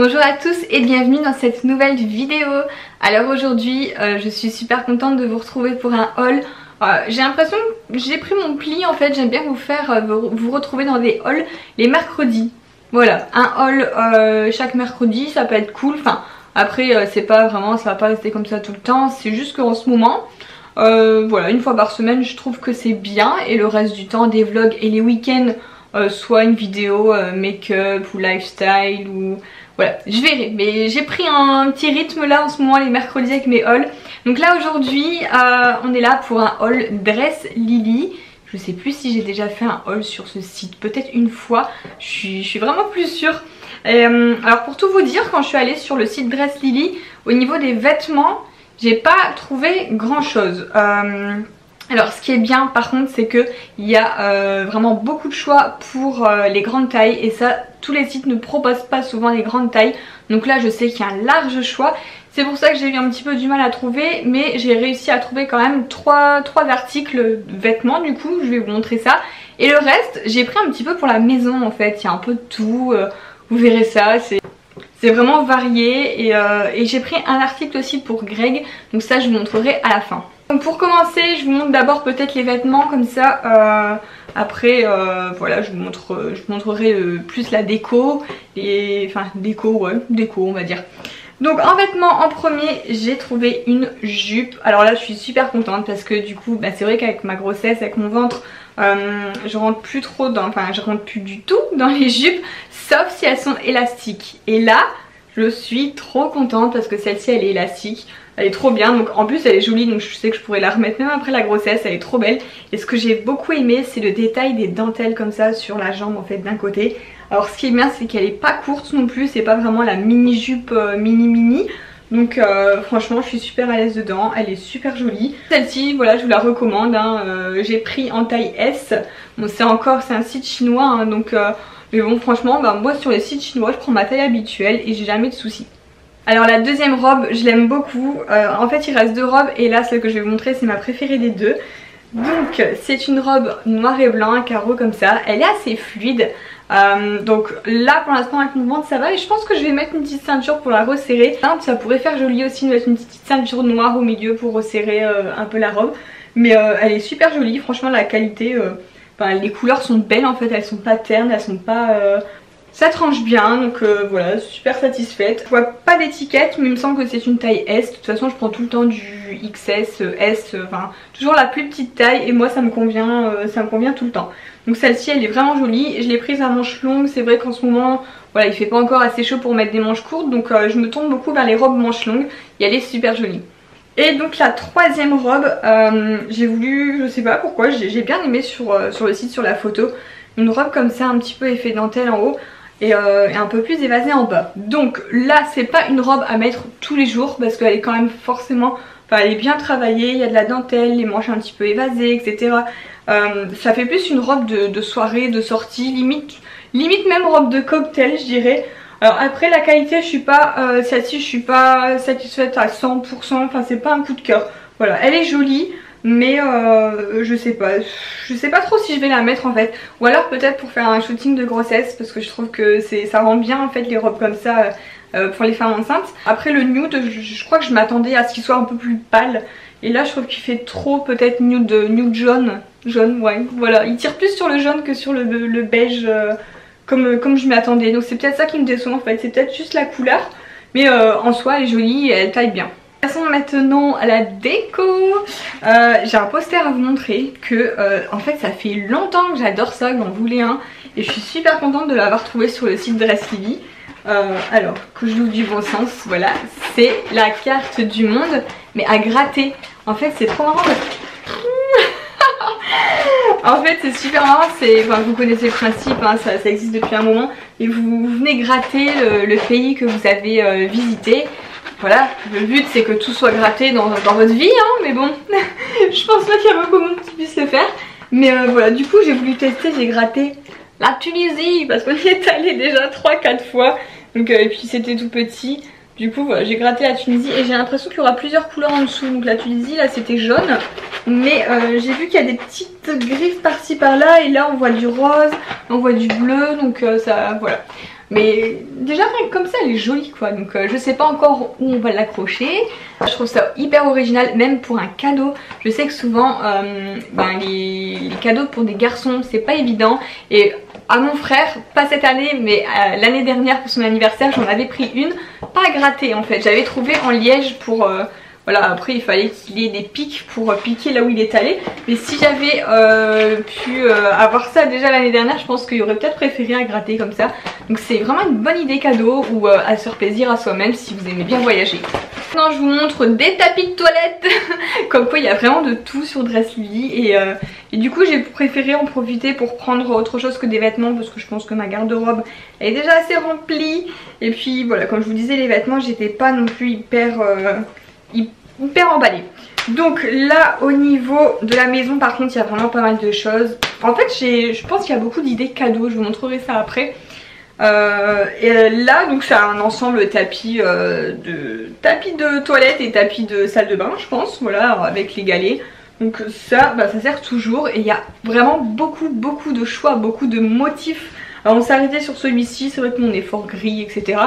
Bonjour à tous et bienvenue dans cette nouvelle vidéo. Alors aujourd'hui je suis super contente de vous retrouver pour un haul. J'ai l'impression que j'ai pris mon pli en fait, j'aime bien vous retrouver dans des hauls les mercredis. Voilà, un haul chaque mercredi, ça peut être cool. Enfin après c'est pas vraiment, ça va pas rester comme ça tout le temps, c'est juste qu'en ce moment voilà, une fois par semaine je trouve que c'est bien, et le reste du temps des vlogs et les week-ends soit une vidéo make-up ou lifestyle ou... Voilà, je verrai, mais j'ai pris un petit rythme là en ce moment les mercredis avec mes hauls. Donc là aujourd'hui on est là pour un haul Dress Lily. Je sais plus si j'ai déjà fait un haul sur ce site, peut-être une fois, je suis vraiment plus sûre. Alors pour tout vous dire, quand je suis allée sur le site Dress Lily, au niveau des vêtements, j'ai pas trouvé grand chose. Alors ce qui est bien par contre, c'est que il y a vraiment beaucoup de choix pour les grandes tailles, et ça tous les sites ne proposent pas souvent les grandes tailles. Donc là je sais qu'il y a un large choix, c'est pour ça que j'ai eu un petit peu du mal à trouver, mais j'ai réussi à trouver quand même 3 articles vêtements. Du coup je vais vous montrer ça, et le reste j'ai pris un petit peu pour la maison en fait. Il y a un peu de tout, vous verrez ça, c'est vraiment varié, et j'ai pris un article aussi pour Greg, donc ça je vous montrerai à la fin. Donc pour commencer je vous montre d'abord peut-être les vêtements comme ça, après voilà je vous montrerai plus la déco, enfin déco on va dire. Donc en vêtements en premier j'ai trouvé une jupe. Alors là je suis super contente parce que du coup c'est vrai qu'avec ma grossesse, avec mon ventre, je rentre plus trop dans, enfin je rentre plus du tout dans les jupes, sauf si elles sont élastiques. Et là je suis trop contente parce que celle-ci elle est élastique. Elle est trop bien, donc en plus elle est jolie, donc je sais que je pourrais la remettre même après la grossesse, elle est trop belle. Et ce que j'ai beaucoup aimé, c'est le détail des dentelles comme ça sur la jambe en fait d'un côté. Alors ce qui est bien, c'est qu'elle est pas courte non plus, c'est pas vraiment la mini jupe mini. Donc franchement je suis super à l'aise dedans, elle est super jolie. Celle-ci voilà je vous la recommande, hein. J'ai pris en taille S. Bon c'est un site chinois, hein, donc mais bon franchement moi sur les sites chinois je prends ma taille habituelle et j'ai jamais de soucis. Alors la deuxième robe je l'aime beaucoup, en fait il reste 2 robes et là celle que je vais vous montrer c'est ma préférée des deux. Donc c'est une robe noir et blanc, un carreau comme ça, elle est assez fluide. Donc là pour l'instant avec mon ventre ça va, et je pense que je vais mettre une petite ceinture pour la resserrer. Ça pourrait faire joli aussi de mettre une petite ceinture noire au milieu pour resserrer un peu la robe. Mais elle est super jolie, franchement la qualité, les couleurs sont belles en fait, elles sont pas ternes, elles sont pas... Ça tranche bien, donc voilà, super satisfaite. Je vois pas d'étiquette, mais il me semble que c'est une taille S. De toute façon je prends tout le temps du XS, S, enfin toujours la plus petite taille, et moi ça me convient tout le temps. Donc celle-ci elle est vraiment jolie, je l'ai prise à manches longues. C'est vrai qu'en ce moment voilà il fait pas encore assez chaud pour mettre des manches courtes, donc je me tourne beaucoup vers les robes manches longues et elle est super jolie. Et donc la troisième robe, j'ai voulu, je sais pas pourquoi, j'ai bien aimé sur le site, sur la photo, une robe comme ça un petit peu effet dentelle en haut et un peu plus évasée en bas. Donc là c'est pas une robe à mettre tous les jours parce qu'elle est quand même forcément, enfin elle est bien travaillée, il y a de la dentelle, les manches un petit peu évasées, etc. Ça fait plus une robe de soirée, de sortie, limite même robe de cocktail je dirais. Alors après la qualité je suis pas, celle-ci je suis pas satisfaite à 100%, enfin c'est pas un coup de cœur. Voilà, elle est jolie, mais je sais pas trop si je vais la mettre en fait, ou alors peut-être pour faire un shooting de grossesse, parce que je trouve que ça rend bien en fait les robes comme ça pour les femmes enceintes. Après le nude, je crois que je m'attendais à ce qu'il soit un peu plus pâle, et là je trouve qu'il fait trop peut-être nude jaune, ouais, voilà, il tire plus sur le jaune que sur le beige comme je m'y attendais, donc c'est peut-être ça qui me déçoit en fait, c'est peut-être juste la couleur, mais en soi elle est jolie et elle taille bien. Passons maintenant à la déco. J'ai un poster à vous montrer que en fait ça fait longtemps que j'adore ça, que j'en voulais un, et je suis super contente de l'avoir trouvé sur le site Dress Lily. Alors que je l'ouvre du bon sens, voilà, c'est la carte du monde mais à gratter. En fait c'est trop marrant. En fait c'est super marrant, enfin, vous connaissez le principe, hein, ça existe depuis un moment, et vous venez gratter le pays que vous avez visité. Voilà, le but c'est que tout soit gratté dans votre vie, hein, mais bon, je pense pas qu'il y a beaucoup de monde qui puisse le faire. Mais voilà, du coup j'ai voulu tester, j'ai gratté la Tunisie, parce qu'on y est allé déjà 3-4 fois, donc, et puis c'était tout petit. Du coup voilà, j'ai gratté la Tunisie, et j'ai l'impression qu'il y aura plusieurs couleurs en dessous. Donc la Tunisie là c'était jaune, mais j'ai vu qu'il y a des petites griffes par-ci par-là, et là on voit du rose, on voit du bleu, donc ça voilà. Mais déjà comme ça elle est jolie quoi. Donc je sais pas encore où on va l'accrocher. Je trouve ça hyper original même pour un cadeau. Je sais que souvent les cadeaux pour des garçons c'est pas évident. Et à mon frère, pas cette année mais l'année dernière pour son anniversaire j'en avais pris une. Pas grattée en fait, j'avais trouvé en liège pour... voilà, après il fallait qu'il ait des pics pour piquer là où il est allé. Mais si j'avais pu avoir ça déjà l'année dernière, je pense qu'il y aurait peut-être préféré à gratter comme ça. Donc c'est vraiment une bonne idée cadeau ou à se faire plaisir à soi-même si vous aimez bien voyager. Maintenant je vous montre des tapis de toilette. Comme quoi il y a vraiment de tout sur Dresslily. Et du coup j'ai préféré en profiter pour prendre autre chose que des vêtements. Parce que je pense que ma garde-robe est déjà assez remplie. Et puis voilà, comme je vous disais, les vêtements j'étais pas non plus hyper emballée. Donc là au niveau de la maison par contre il y a vraiment pas mal de choses. En fait je pense qu'il y a beaucoup d'idées cadeaux, je vous montrerai ça après. Et là donc c'est un ensemble tapis de toilette et tapis de salle de bain je pense, voilà, avec les galets. Donc ça, ça sert toujours et il y a vraiment beaucoup de choix, beaucoup de motifs. Alors on s'est arrêté sur celui-ci, c'est vrai que mon est fort gris etc.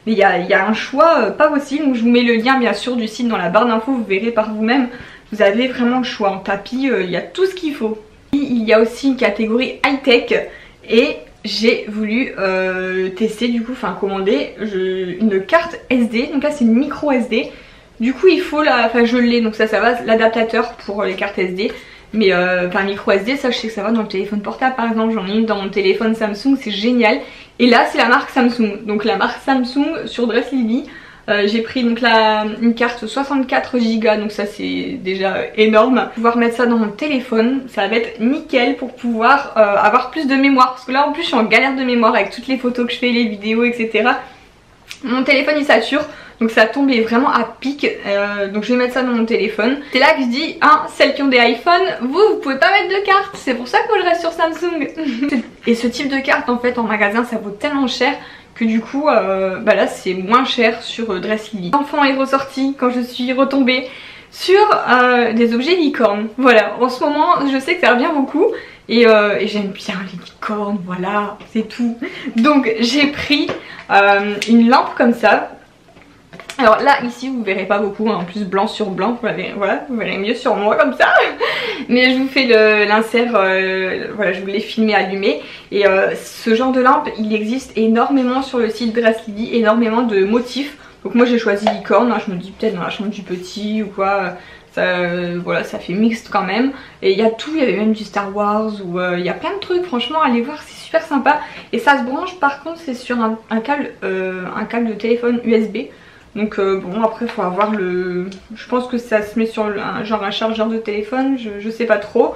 Mais il y a un choix pas possible. Donc je vous mets le lien bien sûr du site dans la barre d'infos, vous verrez par vous-même. Vous avez vraiment le choix. En tapis, il y a tout ce qu'il faut. Il y a aussi une catégorie high-tech et j'ai voulu tester du coup, enfin commander une carte SD. Donc là c'est une micro SD. Du coup il faut je l'ai, donc ça va, l'adaptateur pour les cartes SD. Mais micro SD, ça je sais que ça va dans le téléphone portable par exemple. J'en ai une dans mon téléphone Samsung, c'est génial. Et là c'est la marque Samsung. Donc la marque Samsung sur Dresslily. J'ai pris donc une carte 64 Go, donc ça c'est déjà énorme. Pouvoir mettre ça dans mon téléphone, ça va être nickel pour pouvoir avoir plus de mémoire. Parce que là en plus je suis en galère de mémoire avec toutes les photos que je fais, les vidéos etc. Mon téléphone il sature. Donc ça tombait vraiment à pic, donc je vais mettre ça dans mon téléphone. C'est là que je dis, celles qui ont des iPhones, vous pouvez pas mettre de carte. C'est pour ça que moi je reste sur Samsung. Et ce type de carte en fait en magasin ça vaut tellement cher que du coup là c'est moins cher sur Dresslily. L'enfant est ressorti quand je suis retombée sur des objets licornes. Voilà, en ce moment je sais que ça revient beaucoup. Et j'aime bien les licornes, voilà, c'est tout. Donc j'ai pris une lampe comme ça. Alors là ici vous verrez pas beaucoup, en plus blanc sur blanc, voilà, vous verrez mieux sur moi comme ça. Mais je vous fais l'insert, voilà, je vous l'ai filmé allumé. Et ce genre de lampe il existe énormément sur le site Dresslily, énormément de motifs. Donc moi j'ai choisi licorne, je me dis peut-être dans la chambre du petit ou quoi. Voilà, ça fait mixte quand même. Et il y a tout, il y avait même du Star Wars ou il y a plein de trucs, franchement allez voir, c'est super sympa. Et ça se branche par contre, c'est sur un câble de téléphone USB. Donc bon après faut avoir je pense que ça se met sur un chargeur de téléphone, je sais pas trop.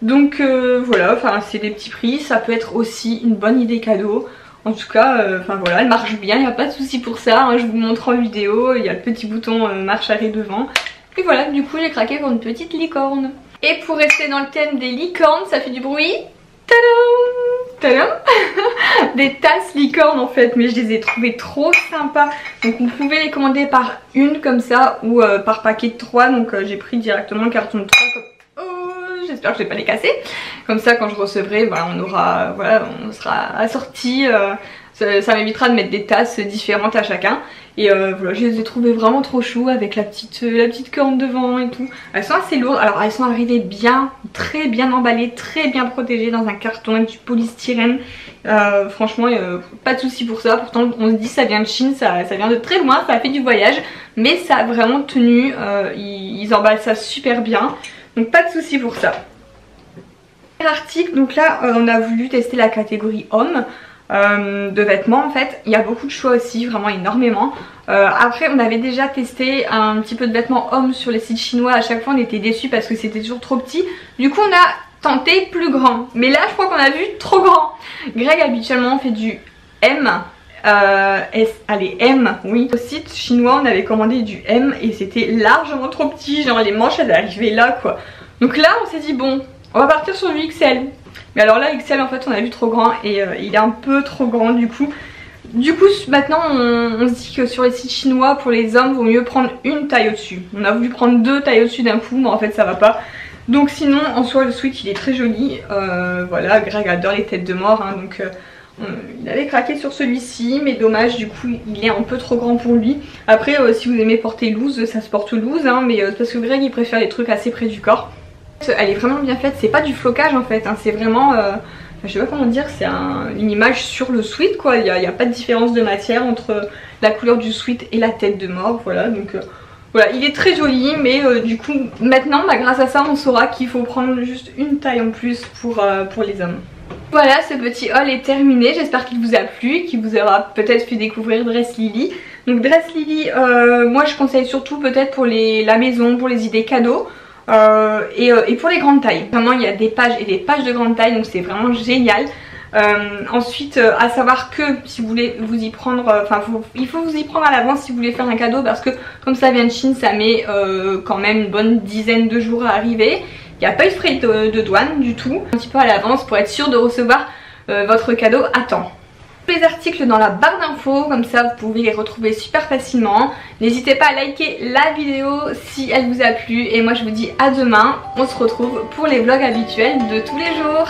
Donc voilà, c'est des petits prix, ça peut être aussi une bonne idée cadeau. En tout cas, voilà, elle marche bien, il n'y a pas de souci pour ça, je vous montre en vidéo, il y a le petit bouton marche arrêt devant. Et voilà, du coup j'ai craqué pour une petite licorne. Et pour rester dans le thème des licornes, ça fait du bruit. Tadam! Des tasses licornes en fait, mais je les ai trouvées trop sympas. Donc vous pouvez les commander par une comme ça ou par paquet de 3. Donc j'ai pris directement le carton de 3 comme... Oh, j'espère que je vais pas les casser. Comme ça quand je recevrai, on sera assortis. Ça m'évitera de mettre des tasses différentes à chacun. Et voilà, je les ai trouvées vraiment trop chou avec la petite corne devant et tout. Elles sont assez lourdes, alors elles sont arrivées très bien emballées, très bien protégées dans un carton avec du polystyrène. Franchement pas de souci pour ça. Pourtant on se dit ça vient de Chine, ça vient de très loin, ça a fait du voyage. Mais ça a vraiment tenu, ils emballent ça super bien. Donc pas de souci pour ça. Article, donc là on a voulu tester la catégorie homme. De vêtements en fait, il y a beaucoup de choix aussi, vraiment énormément. Après on avait déjà testé un petit peu de vêtements hommes sur les sites chinois, à chaque fois on était déçus parce que c'était toujours trop petit. Du coup on a tenté plus grand, mais là je crois qu'on a vu trop grand. Greg habituellement fait du M, allez M, oui. Au site chinois on avait commandé du M et c'était largement trop petit, genre les manches elles arrivaient là quoi. Donc là on s'est dit bon, on va partir sur du XL. Mais alors là XL en fait on a vu trop grand et il est un peu trop grand du coup. Maintenant on se dit que sur les sites chinois pour les hommes vaut mieux prendre une taille au-dessus. On a voulu prendre 2 tailles au-dessus d'un coup mais en fait ça va pas. Donc sinon en soi le sweat il est très joli. Voilà, Greg adore les têtes de mort donc Il avait craqué sur celui-ci, mais dommage, du coup il est un peu trop grand pour lui. Après si vous aimez porter loose, ça se porte loose hein, mais parce que Greg il préfère les trucs assez près du corps. Elle est vraiment bien faite, c'est pas du flocage en fait hein, c'est vraiment je sais pas comment dire, c'est une image sur le sweat quoi. Il n'y a pas de différence de matière entre la couleur du sweat et la tête de mort. Voilà, donc voilà, il est très joli, mais du coup maintenant grâce à ça on saura qu'il faut prendre juste une taille en plus pour les hommes. Voilà, ce petit haul est terminé, j'espère qu'il vous a plu, qu'il vous aura peut-être fait découvrir Dress Lily. Donc Dress Lily, moi je conseille surtout peut-être pour la maison, pour les idées cadeaux. Et pour les grandes tailles, vraiment il y a des pages et des pages de grandes tailles, donc c'est vraiment génial. Ensuite à savoir que si vous voulez vous y prendre, il faut vous y prendre à l'avance si vous voulez faire un cadeau, parce que comme ça vient de Chine, ça met quand même une bonne dizaine de jours à arriver. Il n'y a pas eu de frais de douane du tout, un petit peu à l'avance pour être sûr de recevoir votre cadeau à temps. Tous les articles dans la barre d'infos, comme ça vous pouvez les retrouver super facilement. N'hésitez pas à liker la vidéo si elle vous a plu, et moi je vous dis à demain. On se retrouve pour les vlogs habituels de tous les jours.